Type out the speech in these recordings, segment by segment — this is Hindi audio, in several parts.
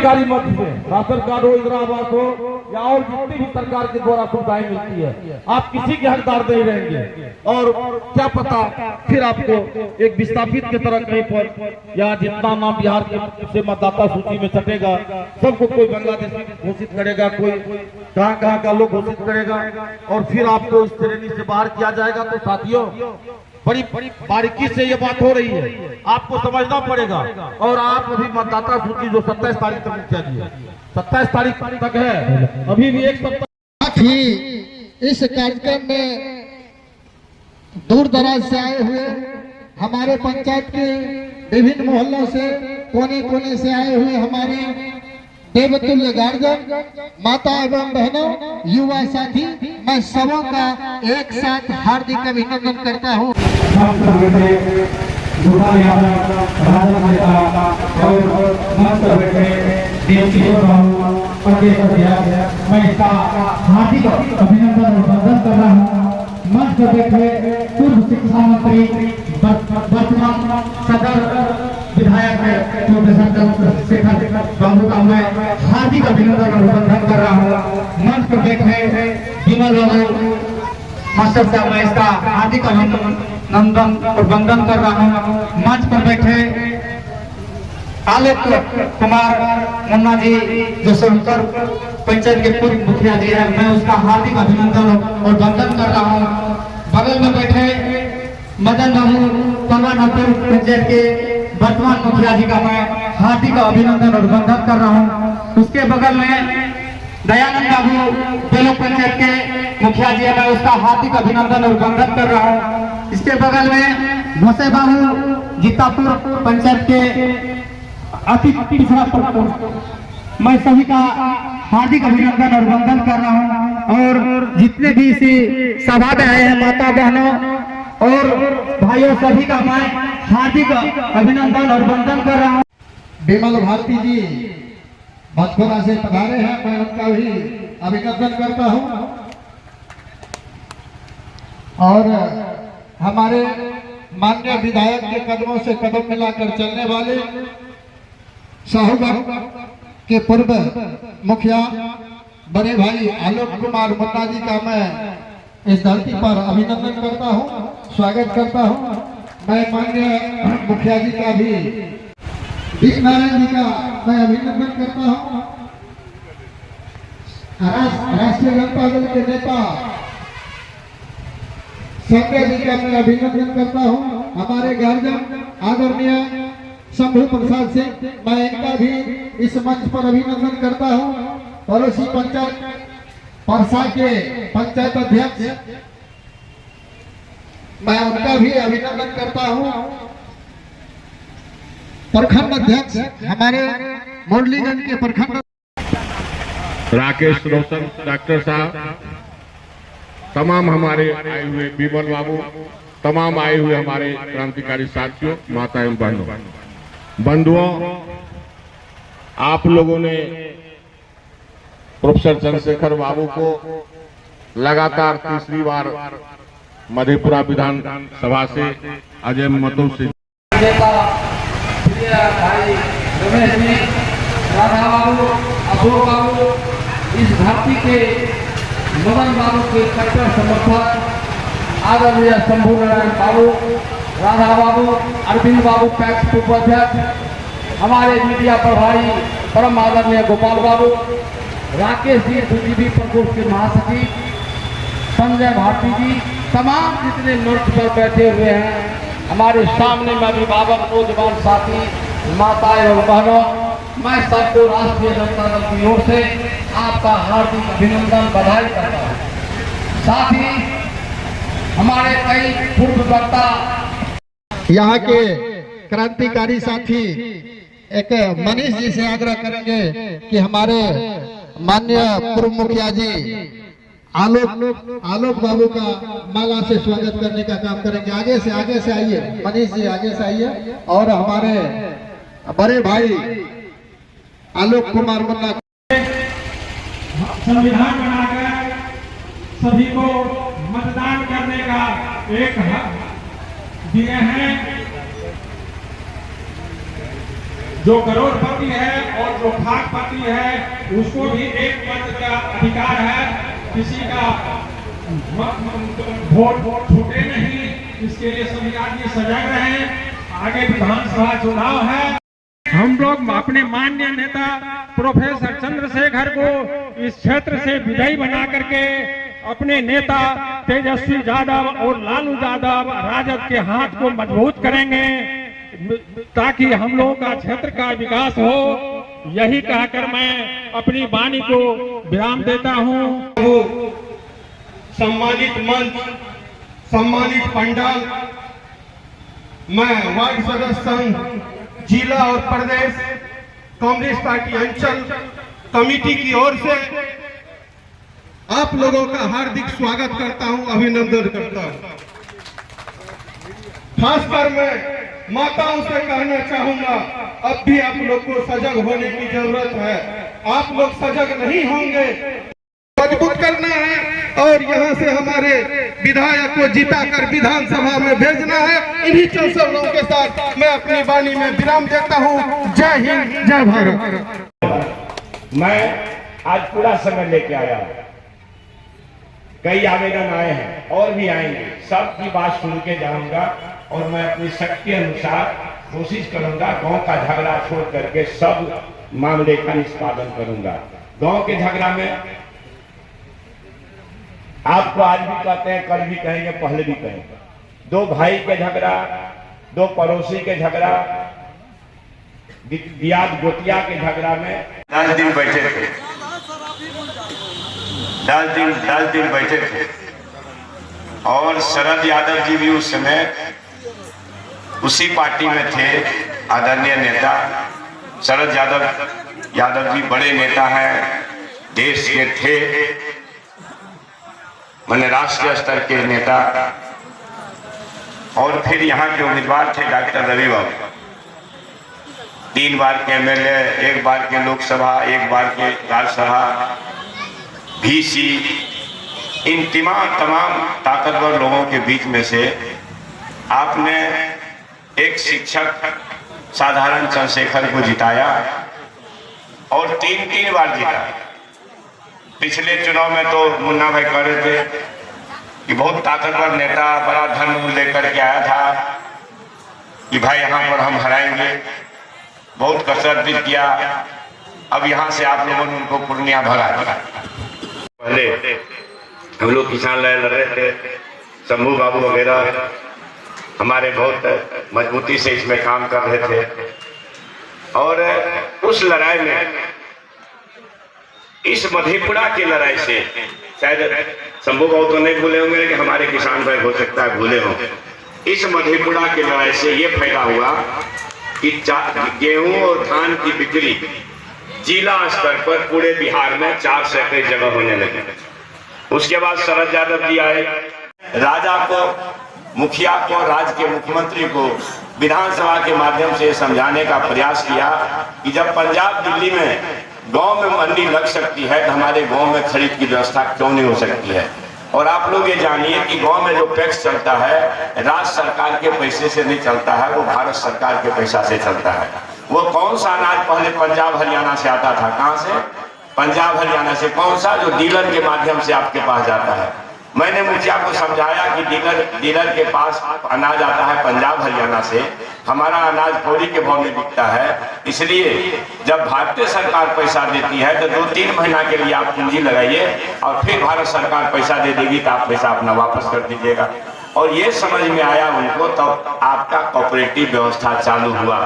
सरकारी मद से, राशन कार्ड हो, इंदिरा आवास हो या और जितनी भी सरकार के द्वारा सुविधाएं मिलती है, आप किसी के हकदार नहीं रहेंगे। और क्या पता फिर आपको एक विस्थापित की तरह कहीं पर या जितना नाम बिहार के से मतदाता सूची में छटेगा सबको कोई बांग्लादेशी घोषित करेगा, कोई कहाँ का लोग घोषित करेगा और फिर आपको इस श्रेणी से बाहर किया जाएगा। तो साथियों बड़ी बारीकी से ये बात हो रही है, आपको समझना पड़ेगा। और आप अभी मतदाता सूची जो 27 तारीख तक मुखिया जी है, 27 तारीख तक है, अभी भी एक सप्ताह ही इस कार्यक्रम में दूर दराज से आए हुए हमारे पंचायत के विभिन्न मोहल्लों से, कोने कोने से आए हुए हमारे देवतुल्य गार्जियन, माता एवं बहनों, युवा साथी, मैं सबों का एक साथ हार्दिक अभिनंदन करता हूँ। मैं इसका हार्दिक अभिनंदन और वंदन कर रहा हूँ। मंच पर बैठे पूर्व शिक्षा मंत्री, वर्तमान सदर विधायक प्रोफेसर चंद्रशेखर बाबू का मैं हार्दिक अभिनंदन और वंदन कर रहा हूँ। मंच पर बैठे विमल बाबू मास्टर साहब, मैं इसका हार्दिक अभिनंदन और वंदन कर रहा हूँ। मंच पर बैठे आलोक कुमार मुन्ना जी जो सोनकर पंचायत के पूर्व मुखिया जी है, मैं उसका हार्दिक अभिनंदन और वंदन कर रहा हूँ। बगल में बैठे मदन बाबू पवानपुर पंचायत के वर्तमान मुखिया जी का मैं हार्दिक अभिनंदन और वंदन कर रहा हूँ। उसके बगल में दयानंद बाबू बेलोक पंचायत के मुखिया जी है, मैं उसका हार्दिक अभिनंदन और वंदन कर रहा हूँ। इसके बगल में भोसे बाबू जीतापुर पंचायत के अति पिछड़ा प्रखंड, मैं सभी का हार्दिक अभिनंदन और वंदन कर रहा हूँ। और जितने भी इसी सभा में आए हैं माता बहनों और भाइयों, सभी का मैं हार्दिक अभिनंदन और वंदन कर रहा हूँ। विमल भारती जी भटकोरा से पधारे हैं, मैं उनका भी अभिनंदन करता हूँ। और हमारे माननीय विधायक के कदमों से कदम मिलाकर चलने वाले साहूगढ़ के पूर्व मुखिया बड़े भाई आलोक कुमार मुन्ना जी का मैं इस धरती पर अभिनंदन करता हूँ, स्वागत करता हूँ। मैं माननीय मुखिया जी का भी, नारायण जी का मैं अभिनंदन करता हूँ। राष्ट्रीय जनता दल के नेता संजय जी का मैं अभिनंदन करता हूँ। हमारे गार्जियन आदरणीय शंभू प्रसाद सिंह, मैं इनका भी इस मंच पर अभिनंदन करता हूँ। पड़ोसी पंचायत परसा के पंचायत अध्यक्ष, मैं उनका भी अभिनंदन करता हूँ। प्रखंड अध्यक्ष हमारे मुरलीगंज के प्रखंड राकेश रोशन डॉक्टर साहब, तमाम हमारे आए हुए विमल बाबू, तमाम आए हुए हमारे क्रांतिकारी साथियों, माता एवं बहनों, बंधुओं, आप लोगों ने प्रोफेसर चंद्रशेखर बाबू को लगातार तीसरी बार मधेपुरा विधान सभा से अजय मतों से भाई रमेश जी, राधा बाबू, अशोक बाबू, इस धरती के मदन बाबू के कट्टर समर्थक आदरणीय शंभू नारायण बाबू, राधा बाबू, अरविंद बाबू पैक्स उपाध्यक्ष, हमारे मीडिया प्रभारी परम आदरणीय गोपाल बाबू, राकेश जी बीजेपी प्रकोष्ठ के महासचिव, संजय भारती जी, तमाम जितने मंच पर बैठे हुए हैं, हमारे सामने में अभिभावक, नौजवान साथी, माता एवं बहनों, मैं सबको राष्ट्रीय जनता दल की ओर से आपका हार्दिक अभिनंदन, बधाई करता हूँ। साथ ही हमारे कई पूर्व वक्ता, यहाँ के क्रांतिकारी साथी एक मनीष जी से आग्रह करेंगे कि हमारे माननीय पूर्व मुखिया जी आलोक बाबू का माला से स्वागत करने का काम करेंगे। आगे से आइए मनीष जी, आगे से आइए। और हमारे बड़े भाई आलोक कुमार मुन्ना, संविधान बनाकर सभी को मतदान करने का एक हक दिए हैं। जो करोड़पति है और जो लाखपति है उसको भी एक मत का अधिकार है, किसी का वोट छूटे नहीं। इसके लिए सभी आदमी सजग रहें। आगे विधानसभा चुनाव है। हम लोग अपने माननीय नेता प्रोफेसर चंद्रशेखर को इस क्षेत्र से विजयी बना करके अपने नेता तेजस्वी यादव और लालू यादव राजद के हाथ को मजबूत करेंगे ताकि हम लोगों का क्षेत्र का विकास हो। यही कहकर मैं अपनी वाणी को विराम देता हूं। सम्मानित मंच, सम्मानित पंडाल, मैं वार्ड सदस्य संघ जिला और प्रदेश कांग्रेस पार्टी अंचल कमेटी की ओर से आप लोगों का हार्दिक स्वागत करता हूं, अभिनंदन करता हूं। खासकर मैं माताओं से कहना चाहूंगा, अब भी आप लोग को सजग होने की जरूरत है। आप लोग सजग नहीं होंगे, मजबूत करना है और यहाँ से हमारे विधायक को जिताकर विधानसभा में भेजना है। इन्हीं चंद शब्दों के साथ मैं अपनी वाणी में विराम देता हूँ। जय हिंद, जय भारत। मैं आज पूरा समय लेके आया हूँ। कई आवेदन आए हैं और भी आएंगे, सबकी बात सुन के जाऊंगा और मैं अपनी शक्ति अनुसार कोशिश करूंगा गांव का झगड़ा छोड़ करके सब मामले का निष्पादन करूंगा। गांव के झगड़ा में आपको आज भी कहते हैं, कल भी कहेंगे, पहले भी कहेंगे, दो भाई के झगड़ा, दो पड़ोसी के झगड़ा, दियाद गोतिया के झगड़ा में 10 दिन बैठे थे, 10 दिन बैठे थे और शरद यादव जी भी उस समय उसी पार्टी में थे। आदरणीय नेता शरद यादव जी बड़े नेता हैं, देश के थे, मैंने राष्ट्रीय स्तर के नेता। और फिर यहाँ के उम्मीदवार थे डॉक्टर रवि बाबू, 3 बार के एमएलए, 1 बार के लोकसभा, 1 बार के राज्यसभा, VC। इन तमाम ताकतवर लोगों के बीच में से आपने एक शिक्षक साधारण चंद्रशेखर को जिताया और 3 बार जीता। पिछले चुनाव में तो मुन्ना भाई कह रहे थे कि बहुत ताकतवर नेता, बड़ा धन लेकर के आया था कि भाई यहाँ पर हम हराएंगे, बहुत कसरत भी किया। अब यहाँ से आप लोगों ने उनको पूर्णिया भरा। पहले हम लोग किसान लड़ रहे थे, शंभू बाबू वगैरह हमारे बहुत मजबूती से इसमें काम कर रहे थे और उस लड़ाई में, इस मधेपुरा की लड़ाई से, शायद शंभू बाबू तो नहीं भूले होंगे कि हमारे किसान भाई हो सकता है भूले हों, इस मधेपुरा की लड़ाई से ये फायदा हुआ कि गेहूं और धान की बिक्री जिला स्तर पर पूरे बिहार में 4 से कई जगह होने लगे। उसके बाद शरद यादव जी आए, राजा को, मुखिया को, राज्य के मुख्यमंत्री को विधानसभा के माध्यम से समझाने का प्रयास किया कि जब पंजाब दिल्ली में गांव में मंडी लग सकती है तो हमारे गांव में खरीद की व्यवस्था क्यों नहीं हो सकती है। और आप लोग ये जानिए कि गांव में जो पैक्स चलता है राज्य सरकार के पैसे से नहीं चलता है, वो भारत सरकार के पैसा से चलता है। वो कौन सा अनाज पहले पंजाब हरियाणा से आता था, कहाँ से? पंजाब हरियाणा से। कौन सा? जो डीलर के माध्यम से आपके पास जाता है। मैंने मुखिया को समझाया कि डीलर के पास अनाज आता है पंजाब हरियाणा से, हमारा अनाज फौरी के भाव में बिकता है, इसलिए जब भारतीय सरकार पैसा देती है तो 2-3 महीना के लिए आप पूंजी लगाइए और फिर भारत सरकार पैसा दे देगी तो आप पैसा अपना वापस कर दीजिएगा। और ये समझ में आया उनको, तब आपका कोऑपरेटिव व्यवस्था चालू हुआ।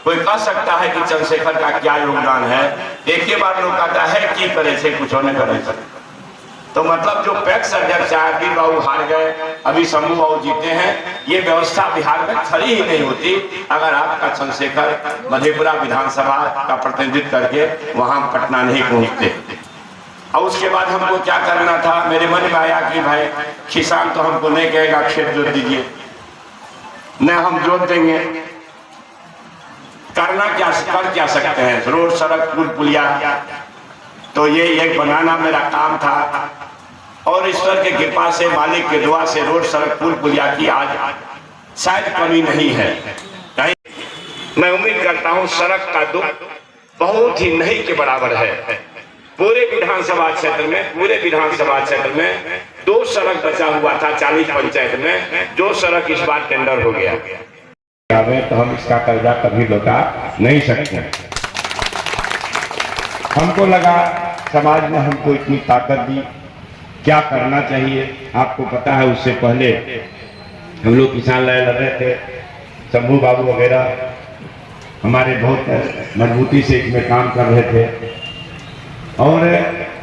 कोई कह सकता है कि चंद्रशेखर का क्या योगदान है? एक ही बार लोग कहता है कि करे से कुछ होने करे से, तो मतलब जो पैक्स अध्यक्ष आरबी बाबू हार गए, अभी शंभू बाबू जीते हैं, ये व्यवस्था बिहार में खड़ी ही नहीं होती अगर आपका चंद्रशेखर मधेपुरा विधानसभा का प्रतिनिधित्व करके वहां पटना नहीं पहुंचते। और उसके बाद हमको क्या करना था, मेरे मन में आया कि भाई किसान तो हमको नहीं कहेगा खेत जोत दीजिए, न हम जोत देंगे, करना क्या, कर क्या सकते हैं? रोड, सड़क, पुल पुलिया, तो ये एक बनाना मेरा काम था। और ईश्वर के कृपा से, मालिक के दुआ से रोड, सड़क, पुल पुलिया की आज शायद कमी नहीं है। मैं उम्मीद करता हूं सड़क का दुख बहुत ही नहीं के बराबर है। पूरे विधानसभा क्षेत्र में 2 सड़क बचा हुआ था 40 पंचायत में, जो सड़क इस बार टेंडर हो गया। तो हम इसका कर्जा कभी लौटा नहीं सकते। हमको लगा समाज ने हमको इतनी ताकत दी, क्या करना चाहिए। आपको पता है उससे पहले हम लोग किसान लड़ रहे थे, शंभू बाबू वगैरह हमारे बहुत मजबूती से इसमें काम कर रहे थे, और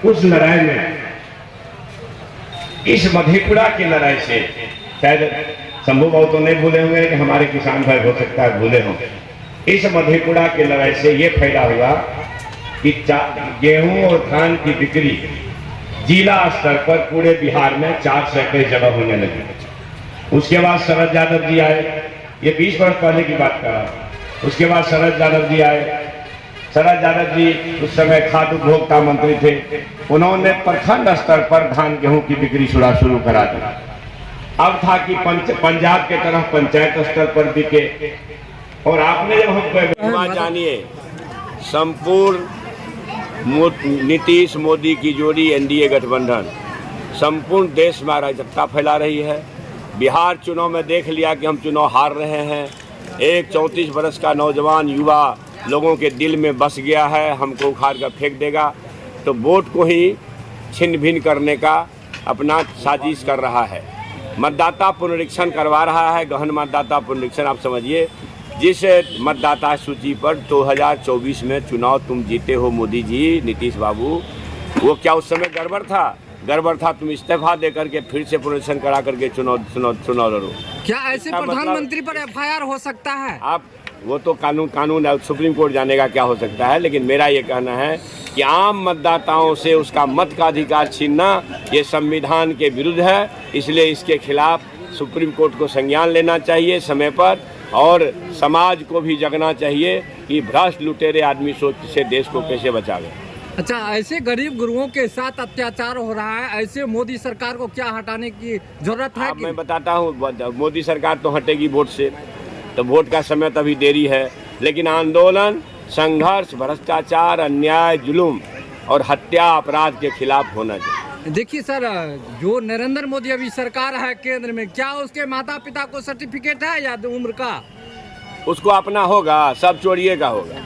उस लड़ाई में, इस मधेपुरा की लड़ाई से शायद शंभू बाबू तो नहीं भूले होंगे कि हमारे किसान भाई हो सकता है भूले हों। इस मधेपुरा की लड़ाई से ये फायदा हुआ कि गेहूं और धान की बिक्री जिला स्तर पर पूरे बिहार में 400 कई जगह होने लगी। उसके बाद शरद यादव जी आए, ये 20 वर्ष पहले की बात कर रहा हूं। उसके बाद शरद यादव जी आए। शरद यादव जी उस समय खाद्य उपभोक्ता मंत्री थे। उन्होंने प्रखंड स्तर पर धान गेहूं की बिक्री शुरू करा दी। अब था कि पंजाब के तरफ पंचायत स्तर पर बिके। और आपने जब हमको जानिए, संपूर्ण नीतीश मोदी की जोड़ी एनडीए गठबंधन संपूर्ण देश में अराजकता फैला रही है। बिहार चुनाव में देख लिया कि हम चुनाव हार रहे हैं। एक 34 वर्ष का नौजवान युवा लोगों के दिल में बस गया है, हमको उखाड़ कर फेंक देगा, तो वोट को ही छिन्न भिन्न करने का अपना साजिश कर रहा है। मतदाता पुनरीक्षण करवा रहा है, गहन मतदाता पुनरीक्षण। आप समझिए, जिस मतदाता सूची पर 2024 में चुनाव तुम जीते हो मोदी जी, नीतीश बाबू, वो क्या उस समय गड़बड़ था? तुम इस्तीफा दे करके फिर से पुनरीक्षण करा करके चुनाव लड़ो। क्या ऐसे प्रधानमंत्री पर एफआईआर हो सकता है? आप वो तो कानून सुप्रीम कोर्ट जानेगा क्या हो सकता है, लेकिन मेरा ये कहना है कि आम मतदाताओं से उसका मत का अधिकार छीनना ये संविधान के विरुद्ध है। इसलिए इसके खिलाफ सुप्रीम कोर्ट को संज्ञान लेना चाहिए समय पर, और समाज को भी जगना चाहिए कि भ्रष्ट लुटेरे आदमी सोच से देश को कैसे बचावे। अच्छा, ऐसे गरीब गुरुओं के साथ अत्याचार हो रहा है, ऐसे मोदी सरकार को क्या हटाने की जरूरत है? मैं बताता हूँ, मोदी सरकार तो हटेगी वोट से, तो वोट का समय तभी देरी है, लेकिन आंदोलन, संघर्ष, भ्रष्टाचार, अन्याय, जुल्म और हत्या अपराध के खिलाफ होना चाहिए। देखिए सर, जो नरेंद्र मोदी अभी सरकार है केंद्र में, क्या उसके माता पिता को सर्टिफिकेट है या उम्र का? उसको अपना होगा, सब चोरिए का होगा।